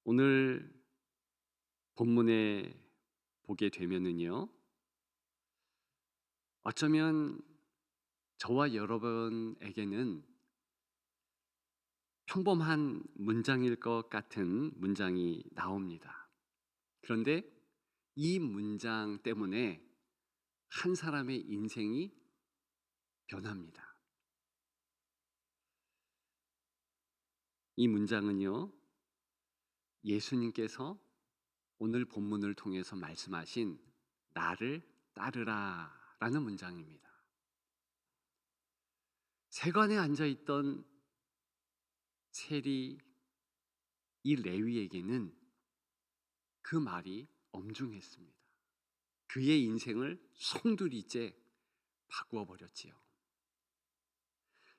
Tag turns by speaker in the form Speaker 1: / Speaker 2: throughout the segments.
Speaker 1: 오늘 본문에 보게 되면은요. 어쩌면 저와 여러분에게는 평범한 문장일 것 같은 문장이 나옵니다. 그런데 이 문장 때문에 한 사람의 인생이 변합니다. 이 문장은요. 예수님께서 오늘 본문을 통해서 말씀하신 나를 따르라라는 문장입니다. 세관에 앉아 있던 세리 이 레위에게는 그 말이 엄중했습니다. 그의 인생을 송두리째 바꾸어 버렸지요.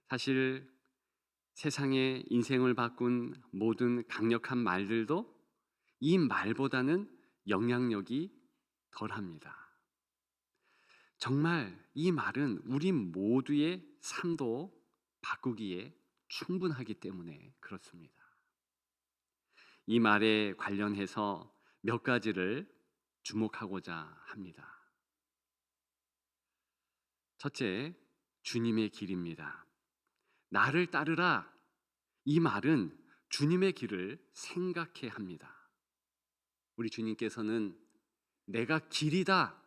Speaker 1: 사실 세상의 인생을 바꾼 모든 강력한 말들도 이 말보다는 영향력이 덜합니다. 정말 이 말은 우리 모두의 삶도 바꾸기에 충분하기 때문에 그렇습니다. 이 말에 관련해서 몇 가지를 주목하고자 합니다. 첫째, 주님의 길입니다. 나를 따르라. 이 말은 주님의 길을 생각해 합니다. 우리 주님께서는 내가 길이다.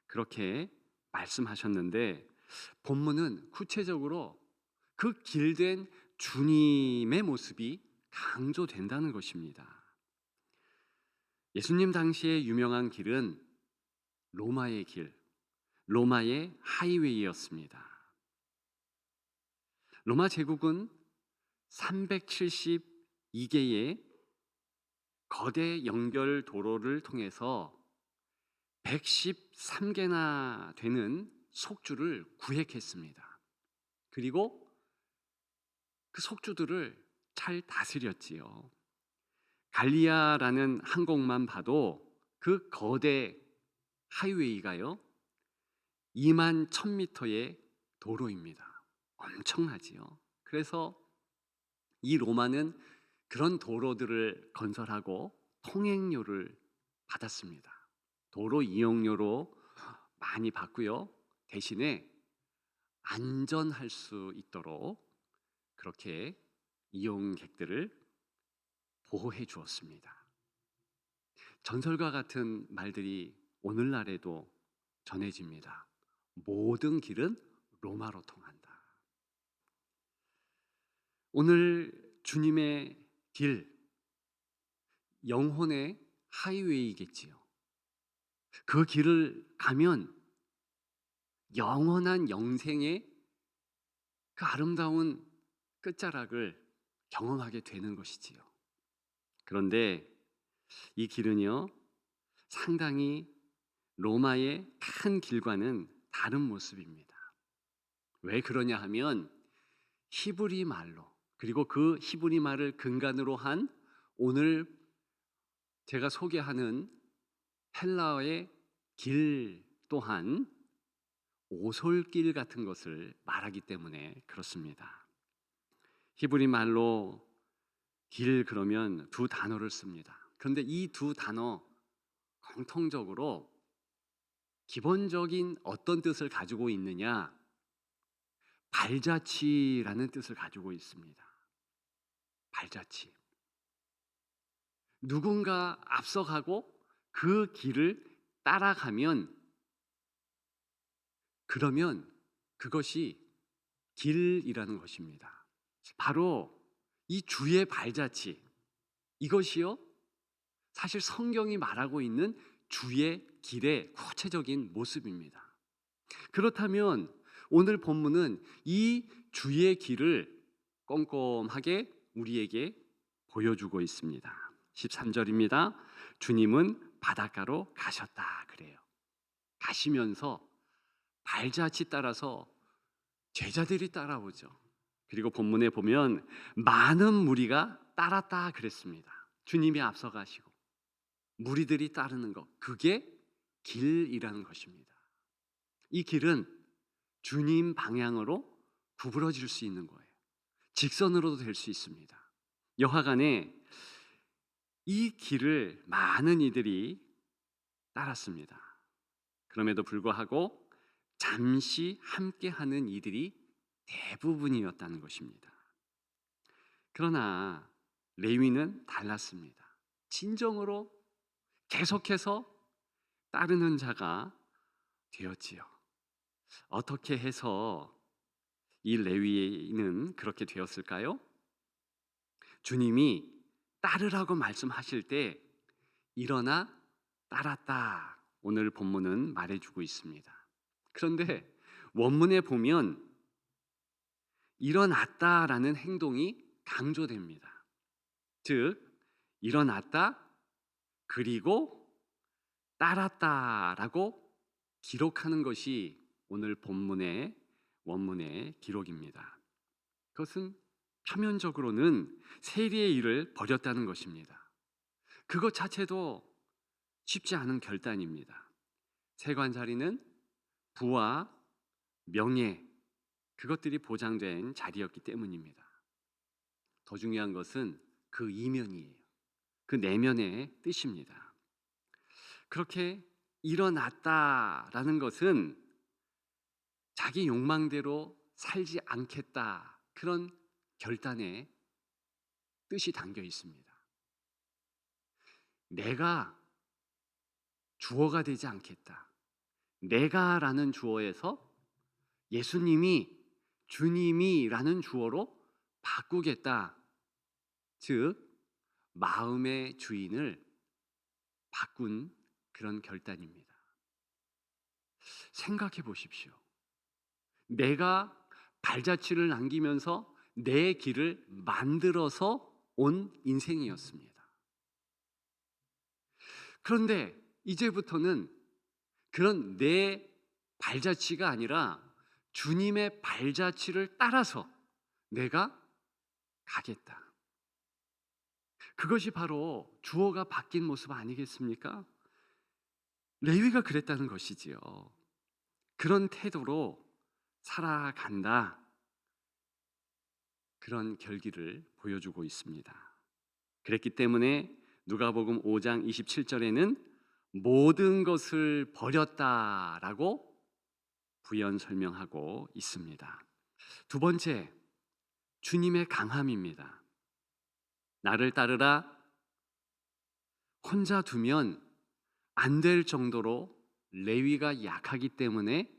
Speaker 1: 그렇게 말씀하셨는데 본문은 구체적으로 그 길된 주님의 모습이 강조된다는 것입니다. 예수님 당시의 유명한 길은 로마의 길, 로마의 하이웨이였습니다. 로마 제국은 372개의 거대 연결 도로를 통해서 113개나 되는 속주를 구획했습니다. 그리고 그 속주들을 잘 다스렸지요. 갈리아라는 항공만 봐도 그 거대 하이웨이가요 2만 1000m의 도로입니다. 엄청나지요. 그래서 이 로마는 그런 도로들을 건설하고 통행료를 받았습니다. 도로 이용료로 많이 받고요. 대신에 안전할 수 있도록 그렇게 이용객들을 보호해 주었습니다. 전설과 같은 말들이 오늘날에도 전해집니다. 모든 길은 로마로 통한다. 오늘 주님의 길, 영혼의 하이웨이겠지요. 그 길을 가면 영원한 영생의 그 아름다운 끝자락을 경험하게 되는 것이지요. 그런데 이 길은요, 상당히 로마의 큰 길과는 다른 모습입니다. 왜 그러냐 하면 히브리 말로, 그리고 그 히브리 말을 근간으로 한 오늘 제가 소개하는 헬라어의 길 또한 오솔길 같은 것을 말하기 때문에 그렇습니다. 히브리 말로 길 그러면 두 단어를 씁니다. 그런데 이 두 단어 공통적으로 기본적인 어떤 뜻을 가지고 있느냐? 발자취라는 뜻을 가지고 있습니다. 발자취. 누군가 앞서가고 그 길을 따라가면 그러면 그것이 길이라는 것입니다. 바로 이 주의 발자취, 이것이요 사실 성경이 말하고 있는 주의 길의 구체적인 모습입니다. 그렇다면 오늘 본문은 이 주의 길을 꼼꼼하게 우리에게 보여주고 있습니다. 13절입니다. 주님은 바닷가로 가셨다 그래요. 가시면서 발자취 따라서 제자들이 따라오죠. 그리고 본문에 보면 많은 무리가 따랐다 그랬습니다. 주님이 앞서가시고 무리들이 따르는 것, 그게 길이라는 것입니다. 이 길은 주님 방향으로 구부러질 수 있는 거예요. 직선으로도 될 수 있습니다. 여하간에 이 길을 많은 이들이 따랐습니다. 그럼에도 불구하고 잠시 함께하는 이들이 대부분이었다는 것입니다. 그러나 레위는 달랐습니다. 진정으로 계속해서 따르는 자가 되었지요. 어떻게 해서 이 레위는 그렇게 되었을까요? 주님이 따르라고 말씀하실 때 일어나 따랐다. 오늘 본문은 말해주고 있습니다. 그런데 원문에 보면 일어났다라는 행동이 강조됩니다. 즉 일어났다 그리고 따랐다라고 기록하는 것이 오늘 본문의 원문의 기록입니다. 그것은 표면적으로는 세리의 일을 벌였다는 것입니다. 그것 자체도 쉽지 않은 결단입니다. 세관 자리는 부와 명예 그것들이 보장된 자리였기 때문입니다. 더 중요한 것은 그 이면이에요. 그 내면의 뜻입니다. 그렇게 일어났다라는 것은 자기 욕망대로 살지 않겠다 그런 결단의 뜻이 담겨 있습니다. 내가 주어가 되지 않겠다. 내가라는 주어에서 예수님이 주님이라는 주어로 바꾸겠다. 즉 마음의 주인을 바꾼 그런 결단입니다. 생각해 보십시오. 내가 발자취를 남기면서 내 길을 만들어서 온 인생이었습니다. 그런데 이제부터는 그런 내 발자취가 아니라 주님의 발자취를 따라서 내가 가겠다. 그것이 바로 주어가 바뀐 모습 아니겠습니까? 레위가 그랬다는 것이지요. 그런 태도로 살아간다. 그런 결기를 보여주고 있습니다. 그랬기 때문에 누가복음 5장 27절에는 모든 것을 버렸다라고 부연 설명하고 있습니다. 두 번째, 주님의 강함입니다. 나를 따르라 혼자 두면 안 될 정도로 레위가 약하기 때문에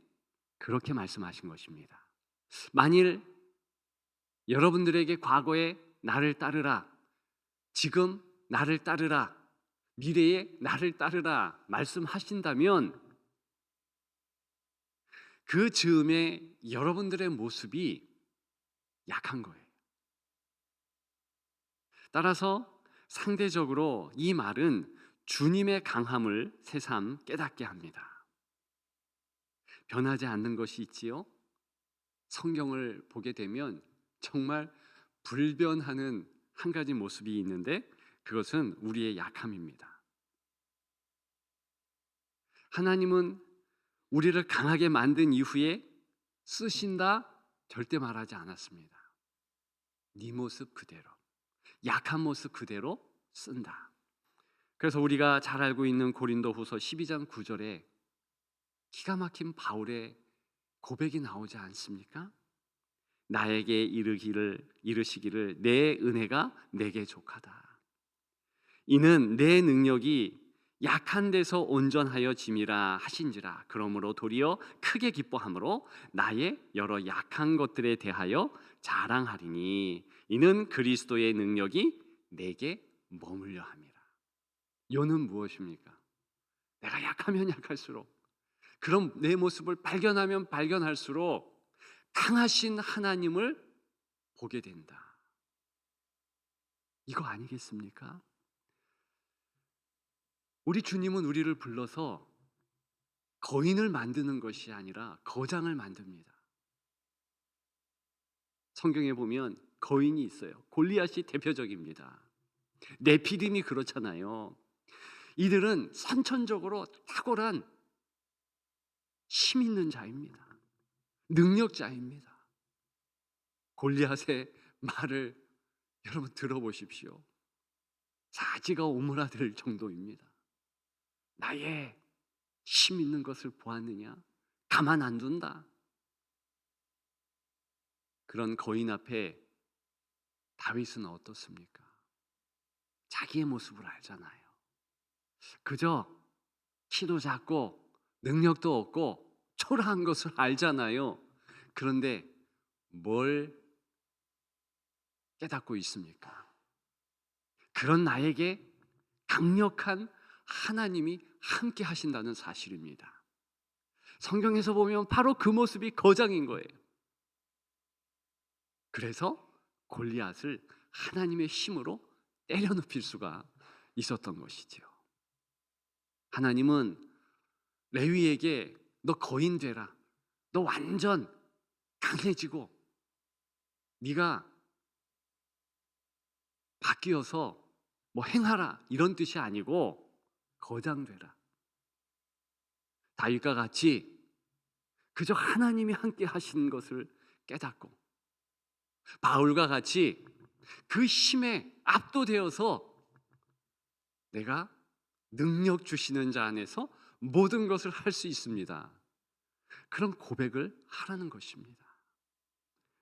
Speaker 1: 그렇게 말씀하신 것입니다. 만일 여러분들에게 과거에 나를 따르라, 지금 나를 따르라, 미래에 나를 따르라 말씀하신다면 그 즈음에 여러분들의 모습이 약한 거예요. 따라서 상대적으로 이 말은 주님의 강함을 새삼 깨닫게 합니다. 변하지 않는 것이 있지요. 성경을 보게 되면 정말 불변하는 한 가지 모습이 있는데 그것은 우리의 약함입니다. 하나님은 우리를 강하게 만든 이후에 쓰신다 절대 말하지 않았습니다. 네 모습 그대로, 약한 모습 그대로 쓴다. 그래서 우리가 잘 알고 있는 고린도후서 12장 9절에 기가 막힌 바울의 고백이 나오지 않습니까? 나에게 이르시기를 내 은혜가 내게 족하다. 이는 내 능력이 약한 데서 온전하여 짐이라 하신지라. 그러므로 도리어 크게 기뻐함으로 나의 여러 약한 것들에 대하여 자랑하리니 이는 그리스도의 능력이 내게 머물려 함이라. 요는 무엇입니까? 내가 약하면 약할수록, 그럼 내 모습을 발견하면 발견할수록 강하신 하나님을 보게 된다. 이거 아니겠습니까? 우리 주님은 우리를 불러서 거인을 만드는 것이 아니라 거장을 만듭니다. 성경에 보면 거인이 있어요. 골리앗이 대표적입니다. 네피림이 그렇잖아요. 이들은 선천적으로 탁월한 힘 있는 자입니다. 능력자입니다. 골리앗의 말을 여러분 들어보십시오. 사지가 오므라들 정도입니다. 나의 힘 있는 것을 보았느냐? 가만 안 둔다. 그런 거인 앞에 다윗은 어떻습니까? 자기의 모습을 알잖아요. 그저 키도 작고 능력도 없고 초라한 것을 알잖아요. 그런데 뭘 깨닫고 있습니까? 그런 나에게 강력한 하나님이 함께 하신다는 사실입니다. 성경에서 보면 바로 그 모습이 거장인 거예요. 그래서 골리앗을 하나님의 힘으로 때려눕힐 수가 있었던 것이죠. 하나님은 레위에게 너 거인 되라. 너 완전 강해지고 네가 바뀌어서 뭐 행하라 이런 뜻이 아니고 거장되라. 다윗과 같이 그저 하나님이 함께 하신 것을 깨닫고 바울과 같이 그 힘에 압도되어서 내가 능력 주시는 자 안에서 모든 것을 할 수 있습니다. 그런 고백을 하라는 것입니다.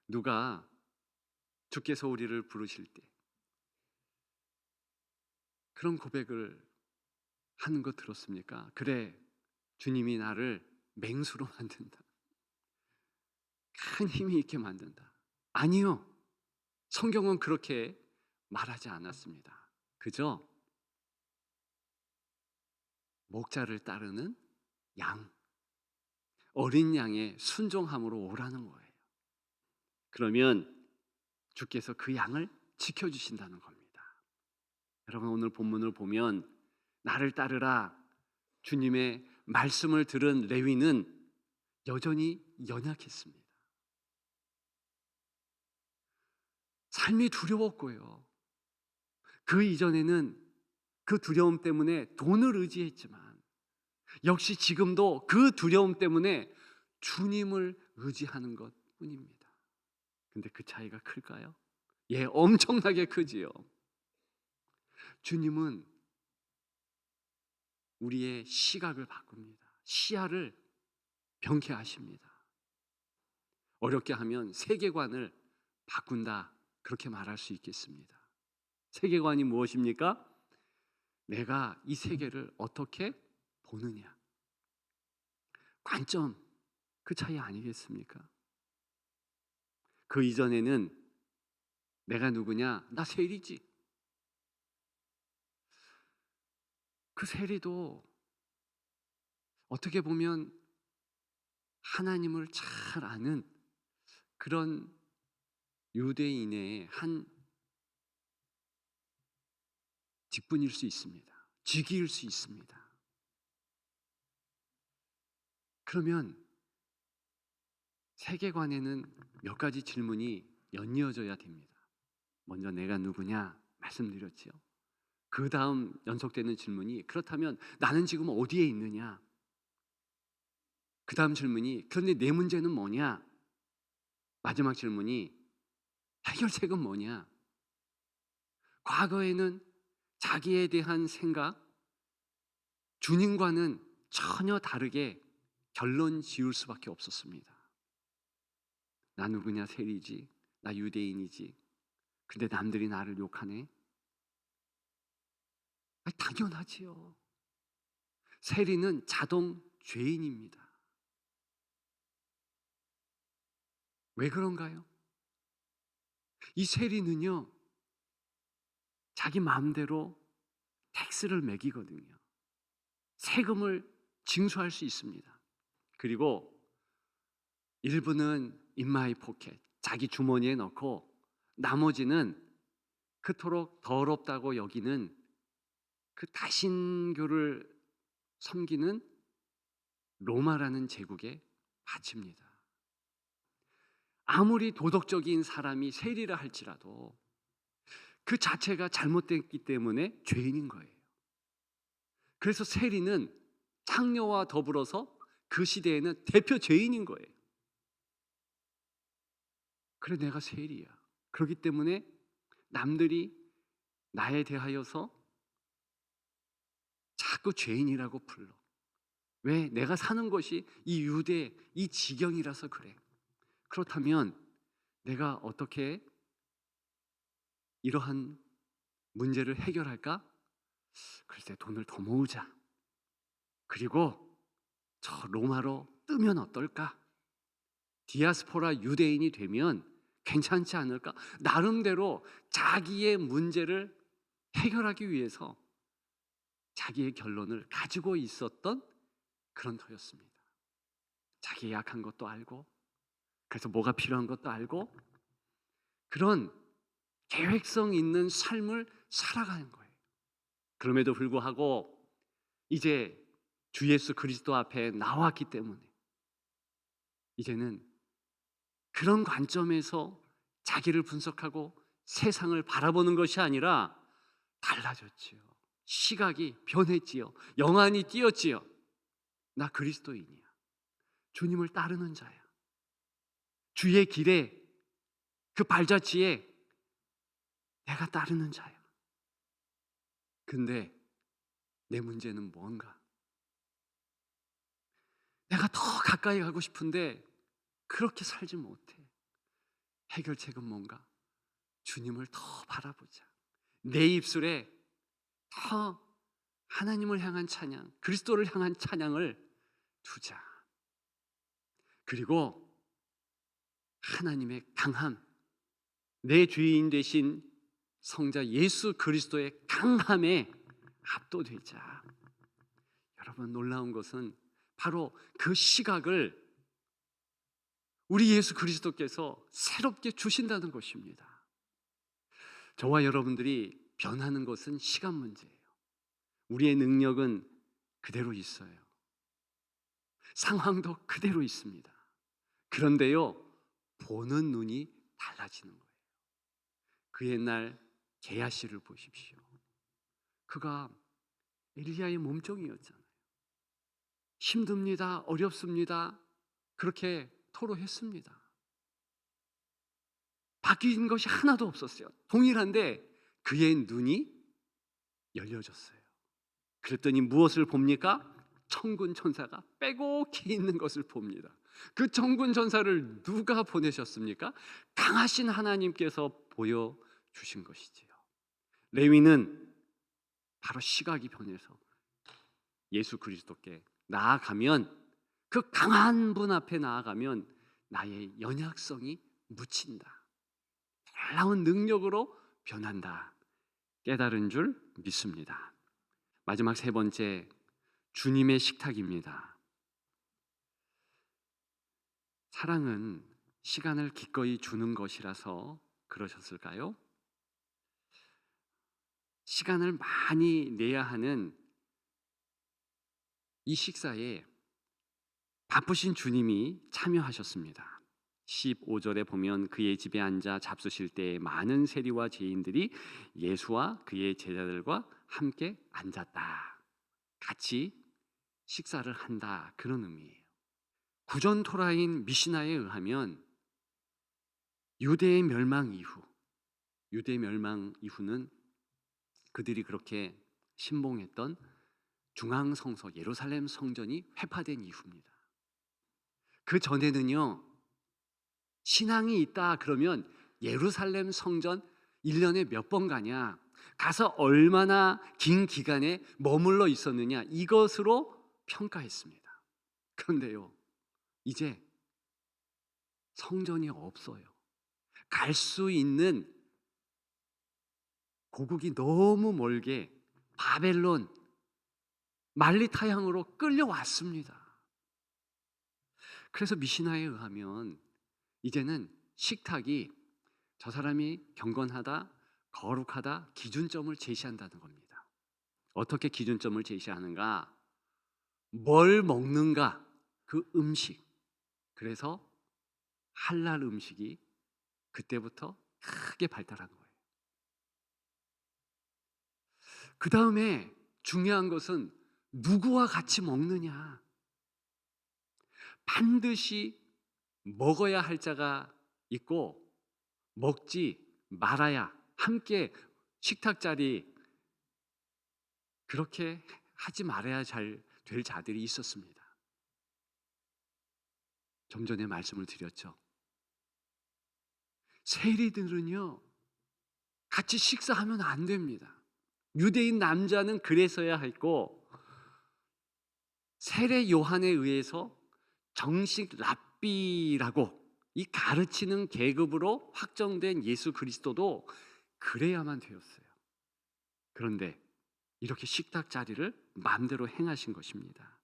Speaker 1: 누가 주께서 우리를 부르실 때 그런 고백을 하는 거 들었습니까? 그래, 주님이 나를 맹수로 만든다. 큰 힘이 있게 만든다. 아니요. 성경은 그렇게 말하지 않았습니다. 그저 목자를 따르는 양, 어린 양의 순종함으로 오라는 거예요. 그러면 주께서 그 양을 지켜주신다는 겁니다. 여러분, 오늘 본문을 보면 나를 따르라 주님의 말씀을 들은 레위는 여전히 연약했습니다. 삶이 두려웠고요. 그 이전에는 그 두려움 때문에 돈을 의지했지만 역시 지금도 그 두려움 때문에 주님을 의지하는 것 뿐입니다. 근데 그 차이가 클까요? 예, 엄청나게 크지요. 주님은 우리의 시각을 바꿉니다. 시야를 병쾌하십니다. 어렵게 하면 세계관을 바꾼다, 그렇게 말할 수 있겠습니다. 세계관이 무엇입니까? 내가 이 세계를 어떻게 보느냐, 관점, 그 차이 아니겠습니까? 그 이전에는 내가 누구냐? 나 세리지. 그 세리도 어떻게 보면 하나님을 잘 아는 그런 유대인의 한 직분일 수 있습니다. 직위일 수 있습니다. 그러면 세계관에는 몇 가지 질문이 연이어져야 됩니다. 먼저 내가 누구냐 말씀드렸지요. 그 다음 연속되는 질문이 그렇다면 나는 지금 어디에 있느냐. 그 다음 질문이 그런데 내 문제는 뭐냐. 마지막 질문이 해결책은 뭐냐. 과거에는 자기에 대한 생각, 주님과는 전혀 다르게 결론 지을 수밖에 없었습니다. 나 누구냐, 세리지. 나 유대인이지. 근데 남들이 나를 욕하네. 당연하지요. 세리는 자동 죄인입니다. 왜 그런가요? 이 세리는요, 자기 마음대로 텍스를 매기거든요. 세금을 징수할 수 있습니다. 그리고 일부는 in my pocket, 자기 주머니에 넣고 나머지는 그토록 더럽다고 여기는 그 다신교를 섬기는 로마라는 제국에 바칩니다. 아무리 도덕적인 사람이 세리라 할지라도 그 자체가 잘못됐기 때문에 죄인인 거예요. 그래서 세리는 창녀와 더불어서 그 시대에는 대표 죄인인 거예요. 그래, 내가 세리야. 그렇기 때문에 남들이 나에 대하여서 자꾸 죄인이라고 불러. 왜? 내가 사는 것이 이 유대, 이 지경이라서 그래. 그렇다면 내가 어떻게 이러한 문제를 해결할까? 글쎄, 돈을 더 모으자. 그리고 저 로마로 뜨면 어떨까? 디아스포라 유대인이 되면 괜찮지 않을까? 나름대로 자기의 문제를 해결하기 위해서 자기의 결론을 가지고 있었던 그런 터였습니다. 자기 약한 것도 알고, 그래서 뭐가 필요한 것도 알고, 그런 계획성 있는 삶을 살아가는 거예요. 그럼에도 불구하고 이제 주 예수 그리스도 앞에 나왔기 때문에 이제는 그런 관점에서 자기를 분석하고 세상을 바라보는 것이 아니라 달라졌지요. 시각이 변했지요. 영안이 띄었지요. 나 그리스도인이야. 주님을 따르는 자야. 주의 길에, 그 발자취에 내가 따르는 자야. 근데 내 문제는 뭔가? 내가 더 가까이 가고 싶은데 그렇게 살지 못해. 해결책은 뭔가? 주님을 더 바라보자. 내 입술에 더 하나님을 향한 찬양, 그리스도를 향한 찬양을 두자. 그리고 하나님의 강함, 내 주인 되신 성자 예수 그리스도의 강함에 압도되자. 여러분, 놀라운 것은 바로 그 시각을 우리 예수 그리스도께서 새롭게 주신다는 것입니다. 저와 여러분들이 변하는 것은 시간 문제예요. 우리의 능력은 그대로 있어요. 상황도 그대로 있습니다. 그런데요, 보는 눈이 달라지는 거예요. 그 옛날 게하시를 보십시오. 그가 엘리야의 몸종이었잖아요. 힘듭니다. 어렵습니다. 그렇게 토로했습니다. 바뀐 것이 하나도 없었어요. 동일한데 그의 눈이 열려졌어요. 그랬더니 무엇을 봅니까? 천군 천사가 빼곡히 있는 것을 봅니다. 그 천군 천사를 누가 보내셨습니까? 강하신 하나님께서 보여주신 것이지요. 레위는 바로 시각이 변해서 예수 그리스도께 나아가면, 그 강한 분 앞에 나아가면 나의 연약성이 묻힌다. 놀라운 능력으로 변한다. 깨달은 줄 믿습니다. 마지막 세 번째, 주님의 식탁입니다. 사랑은 시간을 기꺼이 주는 것이라서 그러셨을까요? 시간을 많이 내야 하는 이 식사에 바쁘신 주님이 참여하셨습니다. 15절에 보면 그의 집에 앉아 잡수실 때 많은 세리와 죄인들이 예수와 그의 제자들과 함께 앉았다. 같이 식사를 한다, 그런 의미예요. 구전 토라인 미시나에 의하면 유대의 멸망 이후는 그들이 그렇게 신봉했던 중앙 성서 예루살렘 성전이 회파된 이후입니다. 그 전에는요, 신앙이 있다 그러면 예루살렘 성전 1년에 몇 번 가냐, 가서 얼마나 긴 기간에 머물러 있었느냐, 이것으로 평가했습니다. 그런데요, 이제 성전이 없어요. 갈 수 있는 고국이 너무 멀게 바벨론, 말리타향으로 끌려왔습니다. 그래서 미시나에 의하면 이제는 식탁이 저 사람이 경건하다, 거룩하다 기준점을 제시한다는 겁니다. 어떻게 기준점을 제시하는가? 뭘 먹는가? 그 음식. 그래서 할랄 음식이 그때부터 크게 발달한 거예요. 그 다음에 중요한 것은 누구와 같이 먹느냐. 반드시 먹어야 할 자가 있고 먹지 말아야, 함께 식탁 자리 그렇게 하지 말아야 될 자들이 있었습니다. 좀 전에 말씀을 드렸죠. 세리들은요, 같이 식사하면 안 됩니다. 유대인 남자는 그래서야 했고, 세례 요한에 의해서 정식 랍비라고 이 가르치는 계급으로 확정된 예수 그리스도도 그래야만 되었어요. 그런데 이렇게 식탁 자리를 마음대로 행하신 것입니다.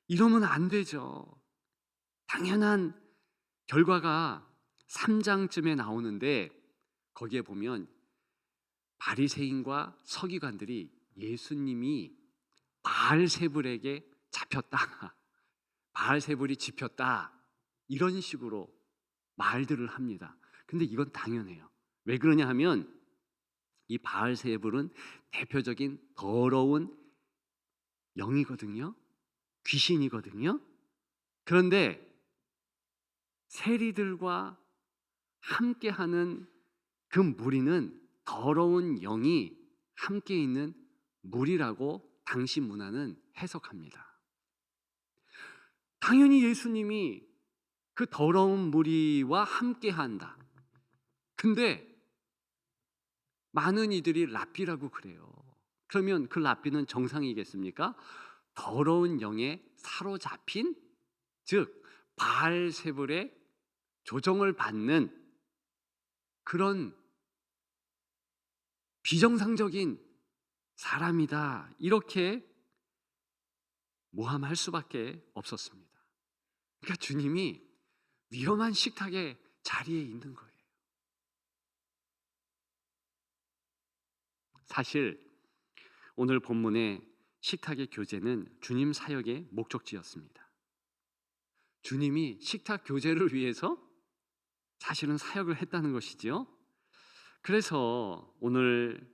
Speaker 1: 이러면 안 되죠. 당연한 결과가 3장쯤에 나오는데, 거기에 보면 바리새인과 서기관들이 예수님이 바알세불에게 잡혔다, 바알세불이 집혔다, 이런 식으로 말들을 합니다. 근데 이건 당연해요. 왜 그러냐 하면 이 바알세불은 대표적인 더러운 영이거든요. 귀신이거든요. 그런데 세리들과 함께하는 그 무리는 더러운 영이 함께 있는 무리라고 당시 문화는 해석합니다. 당연히 예수님이 그 더러운 무리와 함께한다. 근데 많은 이들이 랍비라고 그래요. 그러면 그 랍비는 정상이겠습니까? 더러운 영에 사로잡힌, 즉 바알세불의 조정을 받는 그런 비정상적인 사람이다, 이렇게 모함할 수밖에 없었습니다. 그러니까 주님이 위험한 식탁의 자리에 있는 거예요. 사실 오늘 본문의 식탁의 교제는 주님 사역의 목적지였습니다. 주님이 식탁 교제를 위해서 사실은 사역을 했다는 것이지요. 그래서 오늘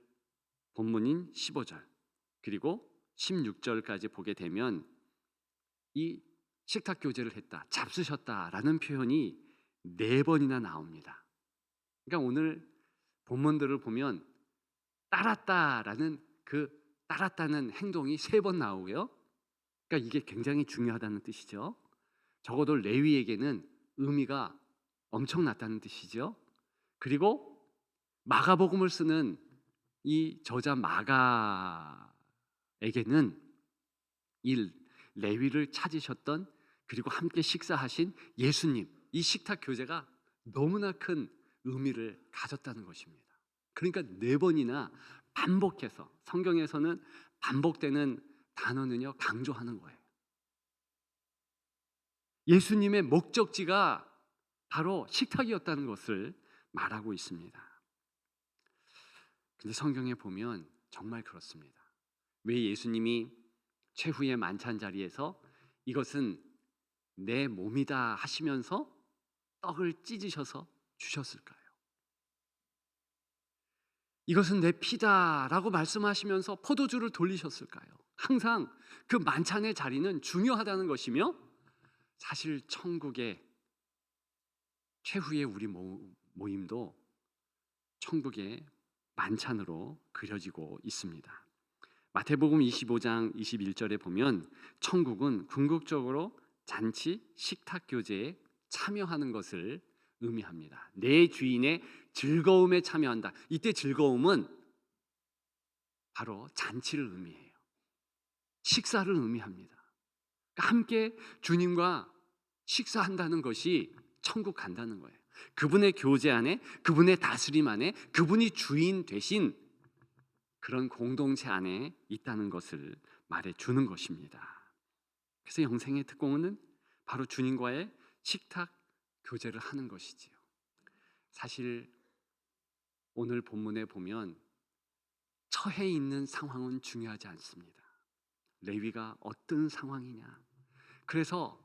Speaker 1: 본문인 15절 그리고 16절까지 보게 되면 이 식탁 교제를 했다, 잡수셨다라는 표현이 4번이나 나옵니다. 그러니까 오늘 본문들을 보면 따랐다라는 그 따랐다는 행동이 3번 나오고요. 그러니까 이게 굉장히 중요하다는 뜻이죠. 적어도 레위에게는 의미가 엄청났다는 뜻이죠. 그리고 마가복음을 쓰는 이 저자 마가에게는 이 레위를 찾으셨던, 그리고 함께 식사하신 예수님, 이 식탁 교제가 너무나 큰 의미를 가졌다는 것입니다. 그러니까 4번이나 반복해서, 성경에서는 반복되는 단어는요, 강조하는 거예요. 예수님의 목적지가 바로 식탁이었다는 것을 말하고 있습니다. 근데 성경에 보면 정말 그렇습니다. 왜 예수님이 최후의 만찬 자리에서 이것은 내 몸이다 하시면서 떡을 찢으셔서 주셨을까요? 이것은 내 피다라고 말씀하시면서 포도주를 돌리셨을까요? 항상 그 만찬의 자리는 중요하다는 것이며, 사실 천국의 최후의 우리 모임도 천국의 만찬으로 그려지고 있습니다. 마태복음 25장 21절에 보면 천국은 궁극적으로 잔치 식탁 교제에 참여하는 것을 의미합니다. 내 주인의 즐거움에 참여한다. 이때 즐거움은 바로 잔치를 의미해요. 식사를 의미합니다. 그러니까 함께 주님과 식사한다는 것이 천국 간다는 거예요. 그분의 교제 안에, 그분의 다스림 안에, 그분이 주인 되신 그런 공동체 안에 있다는 것을 말해주는 것입니다. 그래서 영생의 특공은 바로 주님과의 식탁 교제를 하는 것이지요. 사실 오늘 본문에 보면 처해 있는 상황은 중요하지 않습니다. 레위가 어떤 상황이냐, 그래서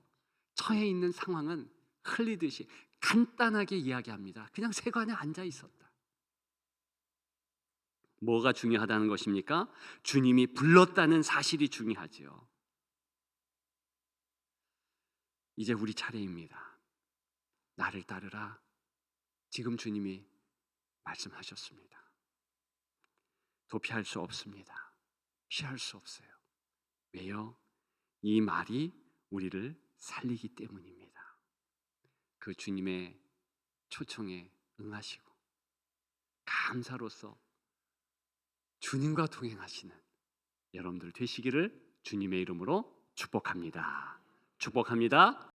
Speaker 1: 처해 있는 상황은 흘리듯이 간단하게 이야기합니다. 그냥 세관에 앉아 있었다. 뭐가 중요하다는 것입니까? 주님이 불렀다는 사실이 중요하지요. 이제 우리 차례입니다. 나를 따르라. 지금 주님이 말씀하셨습니다. 도피할 수 없습니다. 피할 수 없어요. 왜요? 이 말이 우리를 살리기 때문입니다. 그 주님의 초청에 응하시고 감사로서 주님과 동행하시는 여러분들 되시기를 주님의 이름으로 축복합니다. 축복합니다.